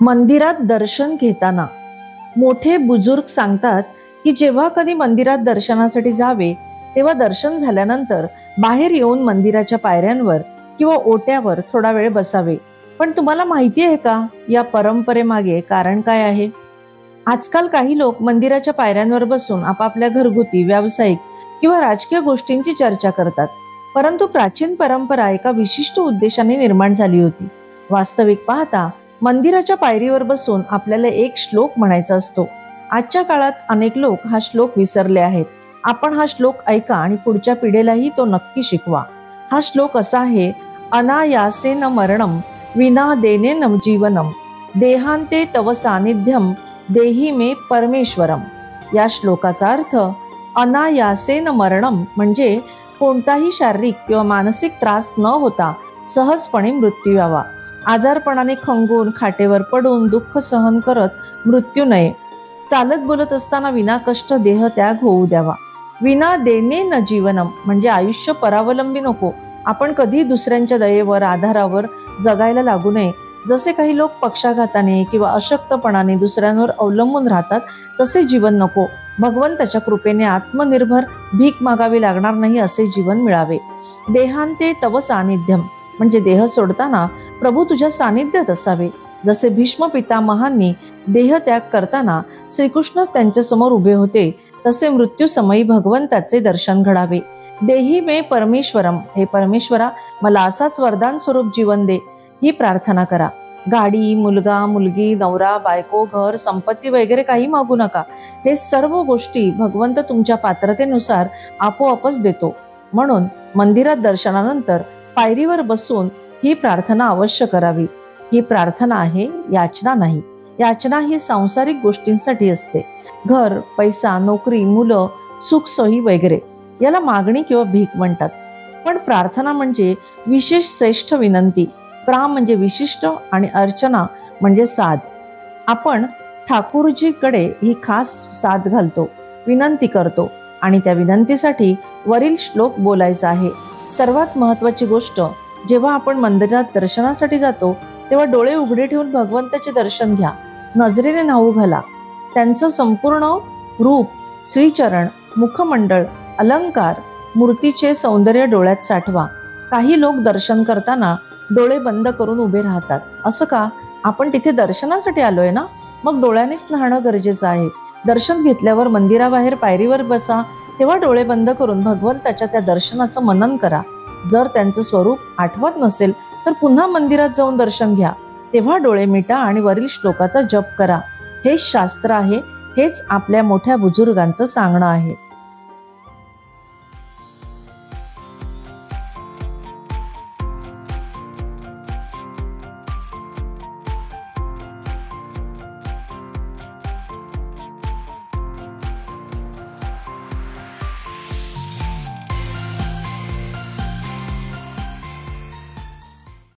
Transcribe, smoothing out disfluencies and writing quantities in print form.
मंदिरात दर्शन घेताना मोठे बुजुर्ग सांगतात की जेव्हा कधी मंदिरात दर्शनासाठी जावे तेव्हा दर्शन झाल्यानंतर बाहेर येऊन मंदिराच्या पायऱ्यांवर किंवा ओट्यावर थोडा वेळ बसावे. पण तुम्हाला माहिती आहे का या परंपरेमागे कारण काय आहे? आजकाल काही लोक मंदिराच्या पायऱ्यांवर बसून आपापल्या घरगुती, व्यावसायिक किंवा राजकीय गोष्टींची चर्चा करतात. परंतु प्राचीन परंपरा एका विशिष्ट उद्देशाने निर्माण झाली होती. वास्तविक पाहता मंदिराच्या पायरीवर बसून आपल्याला एक श्लोक म्हणायचा असतो. आजच्या काळात अनेक लोक हा श्लोक विसरले आहेत. आपण हा श्लोक ऐका आणि पुढच्या पिढीलाही तो नक्की शिकवा. हा श्लोक असा आहे: अनायासेन मरणम विना देनेन जीवनम देहांते तव सानिध्यम देही मे परमेश्वरम. या श्लोकाचा अर्थ अनायासेन मरणम म्हणजे कोणताही शारीरिक किंवा मानसिक त्रास न होता सहजपणे मृत्यू यावा. आजारपणाने खंगून खाटेवर पडून दुःख सहन करत मृत्यू नये. चालत बोलत असताना विनाकष्ट देह त्याग होऊ द्यावा. विना देणे न जीवनम म्हणजे आयुष्य परावलंबी नको. आपण कधी दुसऱ्यांच्या दयेवर, आधारावर जगायला लागू नये. जसे काही लोक पक्षाघाताने किंवा अशक्तपणाने दुसऱ्यांवर अवलंबून राहतात तसे जीवन नको. भगवंताच्या कृपेने आत्मनिर्भर, भीक मागावी लागणार नाही असे जीवन मिळावे. देहांते तव सानिध्यम म्हणजे देह सोडताना प्रभू तुझ्या सानिध्यात असावे. जसे भीष्म पितामहांनी देहत्याग करताना श्रीकृष्ण त्यांच्या समोर उभे होते, तसे मृत्यू समयी भगवंताचे दर्शन घडावे. देही मे परमेश्वरम, हे परमेश्वरा मला असाच वरदान स्वरूप जीवन दे, ही प्रार्थना करा. गाडी, मुलगा, मुलगी, नवरा, बायको, घर, संपत्ती वगैरे काही मागू नका. हे सर्व गोष्टी भगवंत तुमच्या पात्रतेनुसार आपोआपच देतो. म्हणून मंदिरात दर्शनानंतर पायरीवर बसून ही प्रार्थना अवश्य करावी. ही प्रार्थना आहे, याचना नाही. याचना ही सांसारिक गोष्टींसाठी असते. घर, पैसा, नोकरी, मुलं, सुख सोयी वगैरे याला मागणी किंवा भीक म्हणतात. पण प्रार्थना म्हणजे विशेष श्रेष्ठ विनंती. प्रा म्हणजे विशिष्ट आणि अर्चना म्हणजे साध. आपण ठाकूरजीकडे ही खास साध घालतो, विनंती करतो आणि त्या विनंतीसाठी वरील श्लोक बोलायचा आहे. सर्वात महत्त्वाची गोष्ट, जेव्हा आपण मंदिरात दर्शनासाठी जातो तेव्हा डोळे उघडे ठेवून भगवंताचे दर्शन घ्या. नजरेने न्हाऊ घाला. त्यांचं संपूर्ण रूप, श्रीचरण, मुखमंडळ, अलंकार, मूर्तीचे सौंदर्य डोळ्यात साठवा. काही लोक दर्शन करताना डोळे बंद करून उभे राहतात. असं का? आपण तिथे दर्शनासाठी आलोय ना, मग डोळ्यानेच न्हाणं गरजेचं आहे. दर्शन घेतल्यावर मंदिराबाहेर पायरीवर बसा, तेव्हा डोळे बंद करून भगवंताच्या त्या दर्शनाचं मनन करा. जर त्यांचं स्वरूप आठवत नसेल तर पुन्हा मंदिरात जाऊन दर्शन घ्या. तेव्हा डोळे मिटा आणि वरील श्लोकाचा जप करा. हेच शास्त्र आहे. हेच आपल्या मोठ्या बुजुर्गांचं सांगणं आहे.